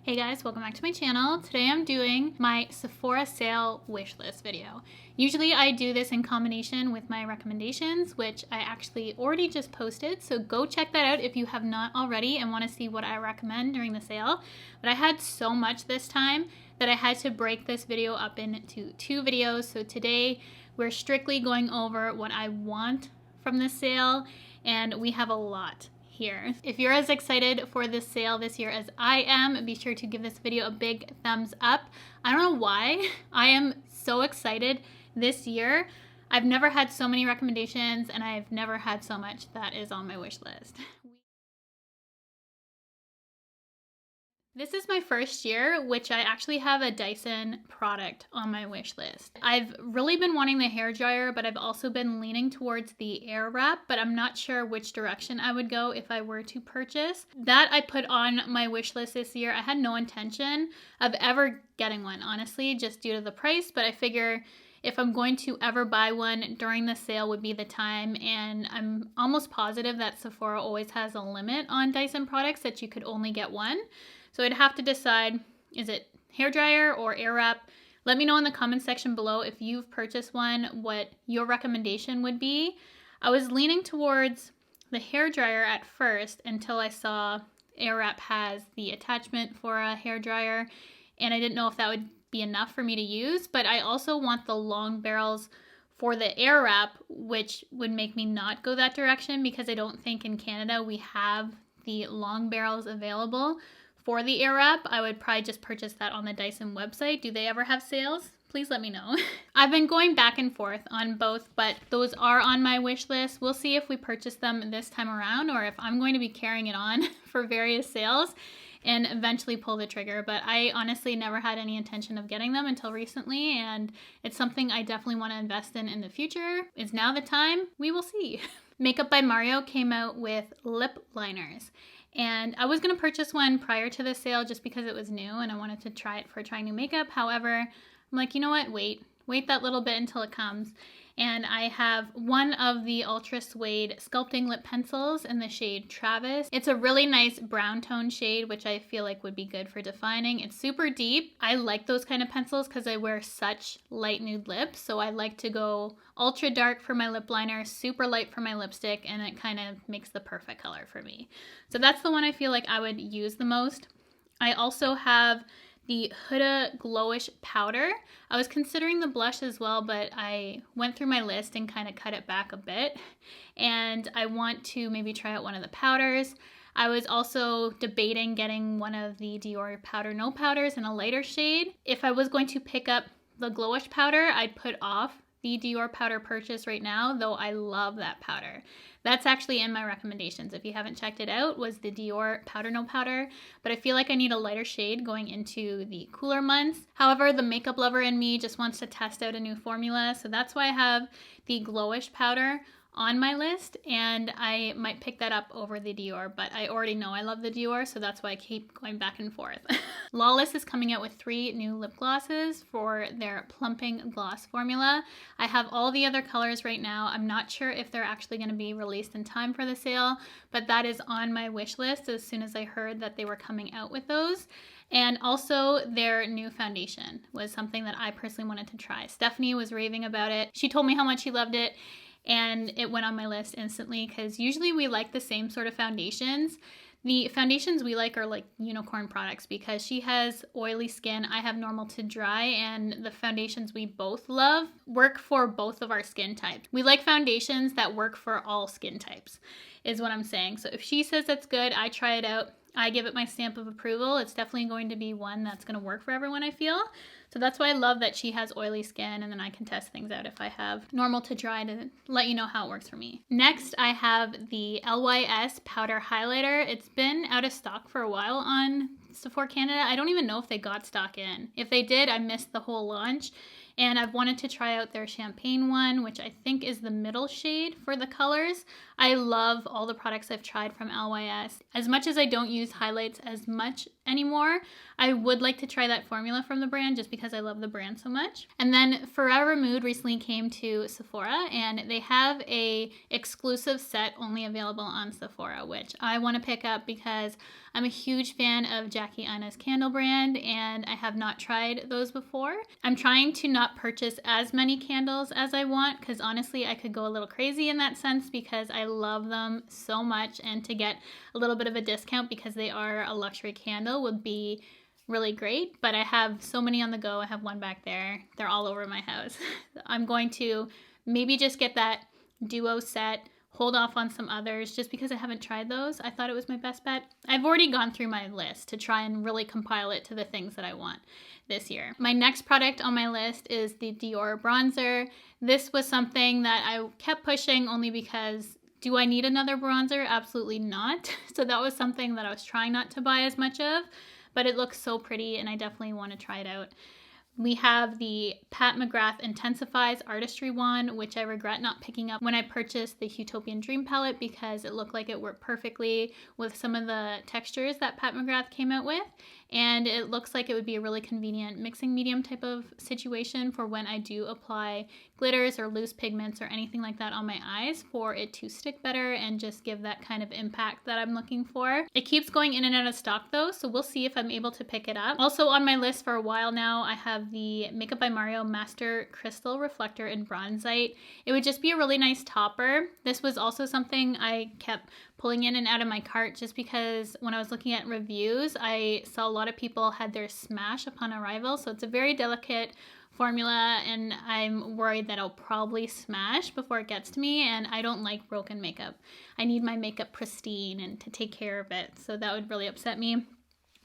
Hey guys, welcome back to my channel. Today I'm doing my Sephora sale wish list video. Usually I do this in combination with my recommendations, which I actually already just posted, so go check that out if you have not already and want to see what I recommend during the sale. But I had so much this time that I had to break this video up into two videos. So today we're strictly going over what I want from the sale, and we have a lot here. If you're as excited for this sale this year as I am, be sure to give this video a big thumbs up. I don't know why I am so excited this year. I've never had so many recommendations and I've never had so much that is on my wish list. This is my first year, which I actually have a Dyson product on my wish list. I've really been wanting the hairdryer, but I've also been leaning towards the Airwrap, but I'm not sure which direction I would go if I were to purchase. That I put on my wish list this year. I had no intention of ever getting one, honestly, just due to the price, but I figure if I'm going to ever buy one, during the sale would be the time, and I'm almost positive that Sephora always has a limit on Dyson products that you could only get one. So I'd have to decide, is it hairdryer or Airwrap? Let me know in the comment section below if you've purchased one, what your recommendation would be. I was leaning towards the hairdryer at first until I saw Airwrap has the attachment for a hairdryer, and I didn't know if that would be enough for me to use, but I also want the long barrels for the Airwrap, which would make me not go that direction because I don't think in Canada we have the long barrels available. For the Airwrap, I would probably just purchase that on the Dyson website. Do they ever have sales? Please let me know. I've been going back and forth on both, but those are on my wish list. We'll see if we purchase them this time around or if I'm going to be carrying it on for various sales and eventually pull the trigger. But I honestly never had any intention of getting them until recently, and it's something I definitely want to invest in the future. Is now the time? We will see. Makeup by Mario came out with lip liners. And I was going to purchase one prior to the sale just because it was new and I wanted to try it for trying new makeup. However, I'm like, you know what? Wait that little bit until it comes. And I have one of the Ultra Suede Sculpting lip pencils in the shade Travis. It's a really nice brown tone shade, which I feel like would be good for defining. It's super deep. I like those kind of pencils because I wear such light nude lips. So I like to go ultra dark for my lip liner, super light for my lipstick, and it kind of makes the perfect color for me. So that's the one I feel like I would use the most. I also have the Huda GloWish powder. I was considering the blush as well, but I went through my list and kind of cut it back a bit. And I want to maybe try out one of the powders. I was also debating getting one of the DIOR powder no powders in a lighter shade. If I was going to pick up the GloWish powder, I'd put off the DIOR powder purchase right now, though I love that powder. That's actually in my recommendations. If you haven't checked it out, was the DIOR powder no powder, but I feel like I need a lighter shade going into the cooler months. However, the makeup lover in me just wants to test out a new formula, so that's why I have the GloWish powder on my list, and I might pick that up over the DIOR, but I already know I love the DIOR, so that's why I keep going back and forth. LAWLESS is coming out with 3 new lip glosses for their plumping gloss formula. I have all the other colors right now. I'm not sure if they're actually going to be released in time for the sale, but that is on my wish list as soon as I heard that they were coming out with those. And also their new foundation was something that I personally wanted to try. Stephanie was raving about it. She told me how much she loved it, and it went on my list instantly because usually we like the same sort of foundations. The foundations we like are like unicorn products because she has oily skin, I have normal to dry, and the foundations we both love work for both of our skin types. We like foundations that work for all skin types, is what I'm saying. So if she says that's good, I try it out. I give it my stamp of approval. It's definitely going to be one that's going to work for everyone, I feel. So that's why I love that she has oily skin, and then I can test things out if I have normal to dry to let you know how it works for me. Next, I have the LYS powder highlighter. It's been out of stock for a while on Sephora Canada. I don't even know if they got stock in. If they did, I missed the whole launch. And I've wanted to try out their champagne one, which I think is the middle shade for the colors. I love all the products I've tried from LYS. As much as I don't use highlights as much anymore. I would like to try that formula from the brand just because I love the brand so much. And then Forever Mood recently came to Sephora, and they have a exclusive set only available on Sephora, which I want to pick up because I'm a huge fan of Jackie Aina's candle brand, and I have not tried those before. I'm trying to not purchase as many candles as I want because honestly I could go a little crazy in that sense because I love them so much, and to get a little bit of a discount because they are a luxury candle would be really great. But I have so many on the go. I have one back there. They're all over my house. I'm going to maybe just get that duo set, hold off on some others just because I haven't tried those. I thought it was my best bet. I've already gone through my list to try and really compile it to the things that I want this year. My next product on my list is the DIOR bronzer. This was something that I kept pushing only because do I need another bronzer? Absolutely not. So that was something that I was trying not to buy as much of, but it looks so pretty and I definitely want to try it out. We have the Pat McGrath IntensifEYES Artistry one, which I regret not picking up when I purchased the Utopian Dream palette because it looked like it worked perfectly with some of the textures that Pat McGrath came out with. And it looks like it would be a really convenient mixing medium type of situation for when I do apply glitters or loose pigments or anything like that on my eyes for it to stick better and just give that kind of impact that I'm looking for. It keeps going in and out of stock though, so we'll see if I'm able to pick it up. Also on my list for a while now, I have the Makeup by Mario Master Crystal Reflector in Bronzite. It would just be a really nice topper. This was also something I kept pulling in and out of my cart just because when I was looking at reviews, I saw a lot of people had their smash upon arrival. So it's a very delicate formula and I'm worried that it'll probably smash before it gets to me, and I don't like broken makeup. I need my makeup pristine and to take care of it, so that would really upset me.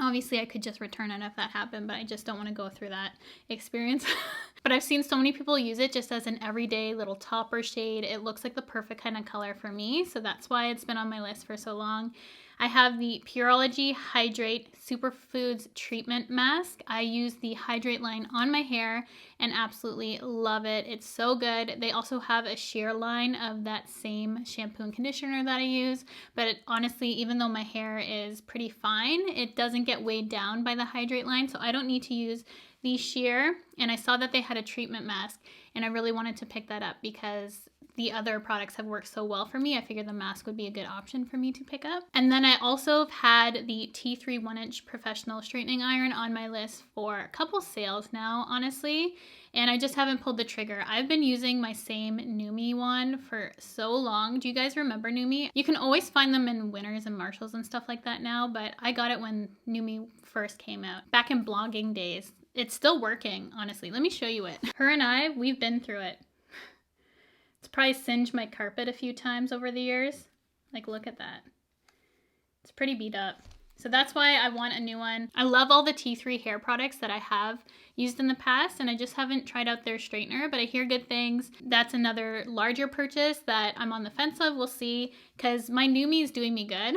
Obviously, I could just return it if that happened, but I just don't want to go through that experience. But I've seen so many people use it just as an everyday little topper shade. It looks like the perfect kind of color for me, so that's why it's been on my list for so long. I have the PUREOLOGY Hydrate Superfoods Treatment Mask. I use the Hydrate line on my hair and absolutely love it. It's so good. They also have a sheer line of that same shampoo and conditioner that I use, but honestly, even though my hair is pretty fine, it doesn't get weighed down by the Hydrate line, so I don't need to use the sheer. And I saw that they had a treatment mask and I really wanted to pick that up because the other products have worked so well for me. I figured the mask would be a good option for me to pick up. And then I also have had the T3 1-inch professional straightening iron on my list for a couple sales now, honestly, and I just haven't pulled the trigger. I've been using my same NuMe one for so long. Do you guys remember NuMe? You can always find them in Winners and Marshalls and stuff like that now, but I got it when NuMe first came out, back in blogging days. It's still working, honestly. Let me show you it. Her and I, we've been through it. It's probably singed my carpet a few times over the years. Like, look at that. It's pretty beat up. So that's why I want a new one. I love all the T3 hair products that I have used in the past, and I just haven't tried out their straightener, but I hear good things. That's another larger purchase that I'm on the fence of. We'll see, because my NuMe is doing me good,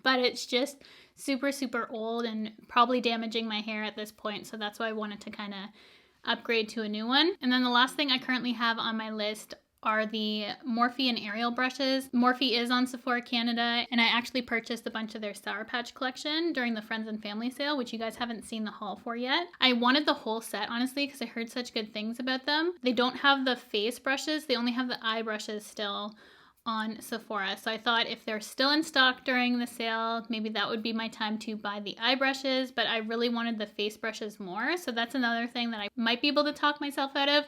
but it's just super, super old and probably damaging my hair at this point. So that's why I wanted to kind of upgrade to a new one. And then the last thing I currently have on my list are the Morphe and Ariel brushes. Morphe is on Sephora Canada, and I actually purchased a bunch of their Sour Patch collection during the Friends and Family sale, which you guys haven't seen the haul for yet. I wanted the whole set, honestly, because I heard such good things about them. They don't have the face brushes, they only have the eye brushes still on Sephora. So I thought if they're still in stock during the sale, maybe that would be my time to buy the eye brushes, but I really wanted the face brushes more. So that's another thing that I might be able to talk myself out of.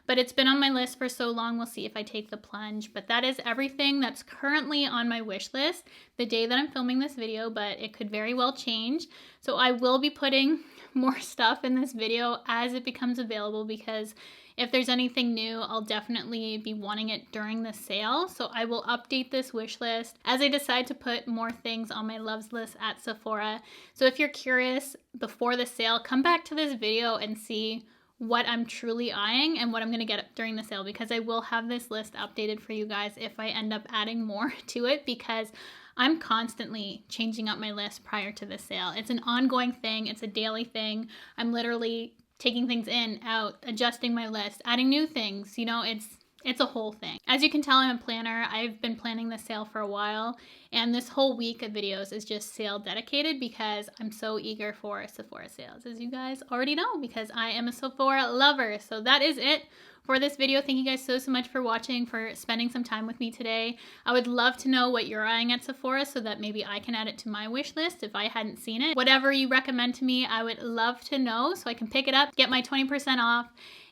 But it's been on my list for so long, we'll see if I take the plunge. But that is everything that's currently on my wish list the day that I'm filming this video, but it could very well change. So I will be putting more stuff in this video as it becomes available, because if there's anything new, I'll definitely be wanting it during the sale. So I will update this wish list as I decide to put more things on my loves list at Sephora. So if you're curious before the sale, come back to this video and see what I'm truly eyeing and what I'm going to get during the sale, because I will have this list updated for you guys if I end up adding more to it, because I'm constantly changing up my list prior to the sale. It's an ongoing thing. It's a daily thing. I'm literally taking things in, out, adjusting my list, adding new things. You know, it's a whole thing. As you can tell, I'm a planner. I've been planning this sale for a while, and this whole week of videos is just sale dedicated because I'm so eager for Sephora sales, as you guys already know, because I am a Sephora lover. So that is it for this video. Thank you guys so much for watching, for spending some time with me today. I would love to know what you're eyeing at Sephora so that maybe I can add it to my wish list if I hadn't seen it. Whatever you recommend to me, I would love to know so I can pick it up, get my 20% off,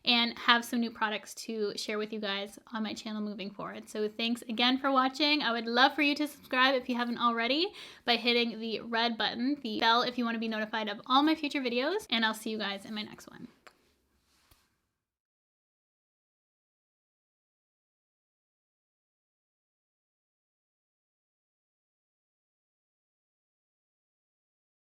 and have some new products to share with you guys on my channel moving forward. So thanks again for watching. I would love for you to subscribe if you haven't already by hitting the red button, the bell if you want to be notified of all my future videos, and I'll see you guys in my next one.